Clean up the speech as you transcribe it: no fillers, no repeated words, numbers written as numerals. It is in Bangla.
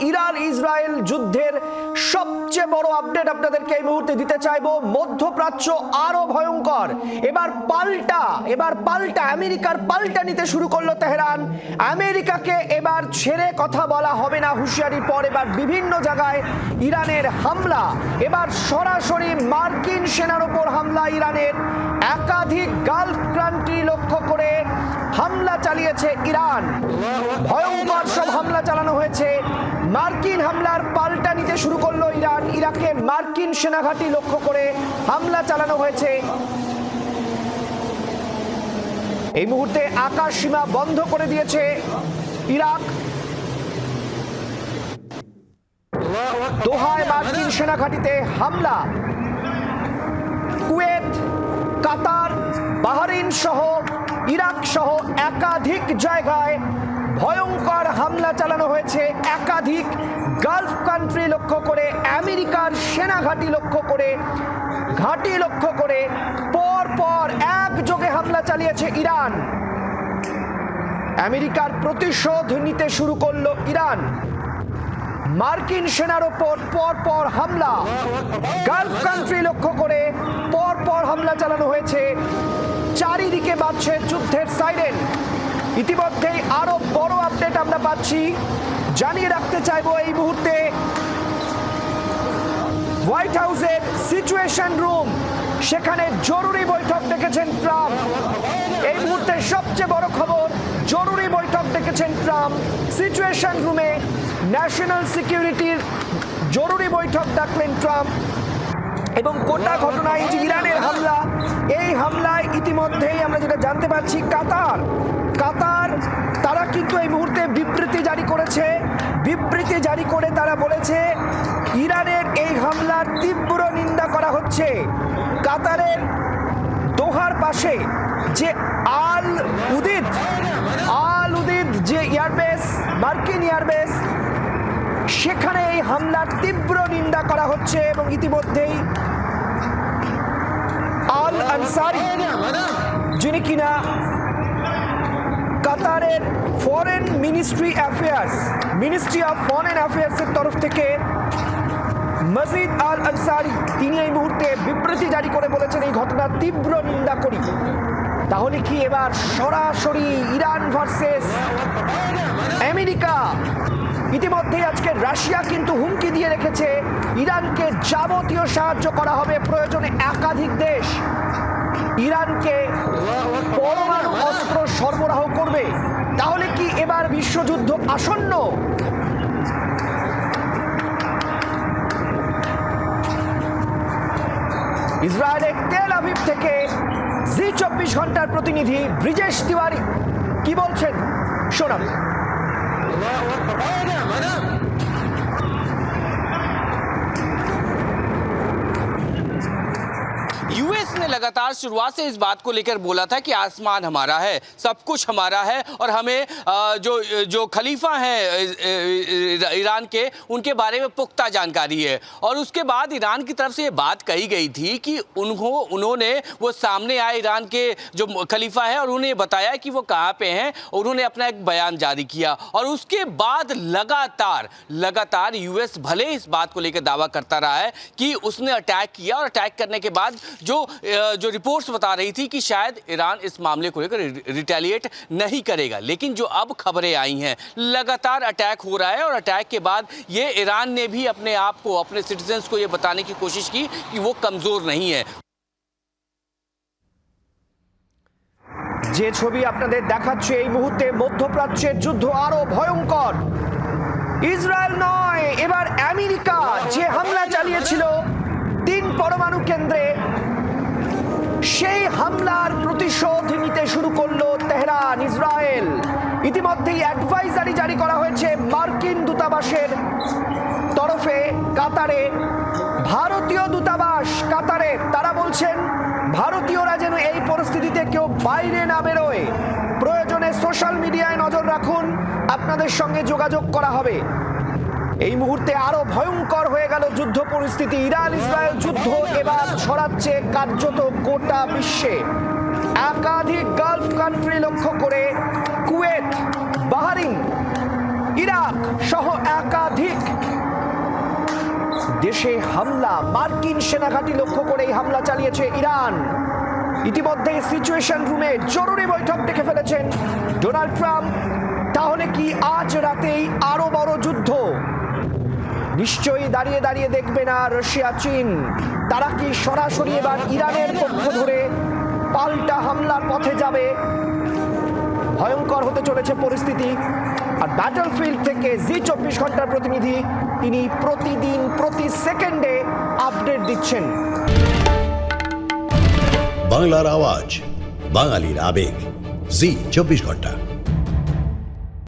ইরান ইসরায়েল যুদ্ধের সবচেয়ে বড় আপডেট আপনাদেরকে এই মুহূর্তে দিতে চাইবো। মধ্যপ্রাচ্য আরো ভয়ঙ্কর। এবার পাল্টা আমেরিকার পাল্টা নিতে শুরু করলো তেহরান। আমেরিকাকে এবার ছেড়ে কথা বলা হবে না হুঁশিয়ারির পর এবার বিভিন্ন জায়গায় ইরানের হামলা। এবার সরাসরি মার্কিন সেনার উপর হামলা। ইরানের একাধিক গালফ কান্ট্রি লক্ষ্য করে হামলা চালিয়েছে ইরান। ভয়ঙ্কর সব হামলা চালানো হয়েছে। মার্কিন হামলার পাল্টা নিতে শুরু করলো ইরান। ইরাকে মার্কিন সেনাঘাঁটি লক্ষ্য করে হামলা চালানো হয়েছে। এই মুহূর্তে আকাশ সীমা বন্ধ করে দিয়েছে ইরাক। দোহায় মার্কিন সেনাঘাঁটিতে হামলা। কুয়েত, কাতার, বাহরাইন সহ ইরাক সহ একাধিক জায়গায় ভয়ঙ্কর হামলা চালানো হয়েছে। একাধিক গালফ কান্ট্রি লক্ষ্য করে, আমেরিকার সেনাঘাঁটি লক্ষ্য করে পর একযোগে হামলা চালিয়েছে ইরান। আমেরিকার প্রতিশোধ নিতে শুরু করলো ইরান। মার্কিন সেনার ওপর পর হামলা। গালফ কান্ট্রি লক্ষ্য করে পর হামলা চালানো হয়েছে। চারিদিকে বাজছে যুদ্ধের সাইরেন। ইতিমধ্যেই আরো বড় আপডেট আমরা পাচ্ছি। জানিয়ে রাখতে চাইবো এই মুহূর্তে হোয়াইট হাউসের সিচুয়েশন রুম, সেখানে জরুরি বৈঠক ডেকেছেন ট্রাম্প। এই মুহূর্তে সবচেয়ে বড় খবর, জরুরি বৈঠক ডেকেছেন ট্রাম্প। সিচুয়েশন রুমে ন্যাশনাল সিকিউরিটির জরুরি বৈঠক ডাকলেন ট্রাম্প। এবং গোটা ঘটনায় যে ইরানের হামলা, এই হামলায় ইতিমধ্যেই আমরা যেটা জানতে পারছি, কাতার তারা কিন্তু এই মুহূর্তে বিবৃতি জারি করেছে। বিবৃতি জারি করে তারা বলেছে ইরানের এই হামলার তীব্র নিন্দা করা হচ্ছে। কাতারের দোহার পাশে যে আল উদিদ যে এয়ারবেস, মার্কিন এয়ারবেস, সেখানে এই হামলার তীব্র নিন্দা করা হচ্ছে। এবং ইতিমধ্যেই আল আনসারি, যিনি কিনা কাতারের মিনিস্ট্রি অফ ফরেন অ্যাফেয়ার্সের তরফ থেকে মজিদ আল আনসারি, তিনি এই মুহূর্তে বিবৃতি জারি করে বলেছেন এই ঘটনার তীব্র নিন্দা করি। তাহলে কি এবার সরাসরি ইরান ভার্সেস আমেরিকা? ইতিমধ্যেই আজকে রাশিয়া কিন্তু হুমকি দিয়ে রেখেছে ইরানকে যাবতীয় সাহায্য করা হবে, প্রয়োজনে একাধিক দেশ ইরানকে পরমাণু অস্ত্র সরবরাহ করবে। তাহলে কি এবার বিশ্বযুদ্ধ আসন্ন? ইসরায়েলের তেল আভিভ থেকে জি24 ঘন্টার প্রতিনিধি ব্রিজেশ তিওয়ারি কি বলছেন শোনাবো। यूएस ने लगातार शुरुआत से इस बात को लेकर बोला था कि आसमान हमारा है, सब कुछ हमारा है और हमें जो खलीफा हैं ईरान के, उनके बारे में पुख्ता जानकारी है। और उसके बाद ईरान की तरफ से ये बात कही गई थी कि उन्होंने वो सामने आए ईरान के जो खलीफा है और उन्हें बताया कि वो कहाँ पे हैं। उन्होंने अपना एक बयान जारी किया और उसके बाद लगातार यूएस भले इस बात को लेकर दावा करता रहा है कि उसने अटैक किया और अटैक करने के बाद जो रिपोर्ट्स बता रही थी कि शायद ईरान इस मामले को लेकर रिटेलिएट नहीं करेगा, लेकिन जो अब खबरें आई हैं, लगातार अटैक हो रहा है और अटैक के बाद ये ईरान ने भी अपने आप को, अपने सिटीजन्स को ये बताने की कोशिश की कि वो कमजोर नहीं है। যে ছবি আপনাদের দেখাচ্ছে এই মুহূর্তে, মধ্যপ্রাচ্যের যুদ্ধ আরো ভয়ঙ্কর। ইসরায়েল নয়, এবার আমেরিকা যে হামলা চালিয়েছিল 3 পরমাণু কেন্দ্রে, সেই হামলার প্রতিশোধ নিতে শুরু করলো তেহরান। ইসরায়েল ইতিমধ্যেই অ্যাডভাইজারি জারি করা হয়েছে মার্কিন দূতাবাসের তরফে কাতারে। ভারতীয় দূতাবাস কাতারে, তারা বলছেন ভারতীয়রা যেন এই পরিস্থিতিতে কেউ বাইরে না বেরোয়, প্রয়োজনে সোশ্যাল মিডিয়ায় নজর রাখুন, আপনাদের সঙ্গে যোগাযোগ করা হবে। এই মুহূর্তে আরো ভয়ঙ্কর হয়ে গেল যুদ্ধ পরিস্থিতি। ইরান ইসরায়েল যুদ্ধ এবার ছড়াচ্ছে কার্যত গোটা বিশ্বে। একাধিক গালফ কান্ট্রি লক্ষ্য করে কুয়েত, বাহরাইন, ইরাক সহ একাধিক দেশে হামলা, মার্কিন সেনাঘাঁটি লক্ষ্য করেই হামলা চালিয়েছে ইরান। ইতিমধ্যে সিচুয়েশন রুমে জরুরি বৈঠক ডেকে ফেলেছেন ডোনাল্ড ট্রাম্প। তাহলে কি আজ রাতেই আরো বড় যুদ্ধ? নিশ্চয়ই দাঁড়িয়ে দাঁড়িয়ে দেখবে না রাশিয়া চীন। তারা কি সরাসরি এবার ইরানের পক্ষ ধরে পাল্টা হামলার পথে যাবে? ভয়ঙ্কর হতে চলেছে পরিস্থিতি। আর ব্যাটলফিল্ড থেকে জি24 ঘন্টার প্রতিনিধি, তিনি প্রতিদিন প্রতি সেকেন্ডে আপডেট দিচ্ছেন। বাংলার আওয়াজ, বাঙালির আবেগ, জি24 ঘন্টা।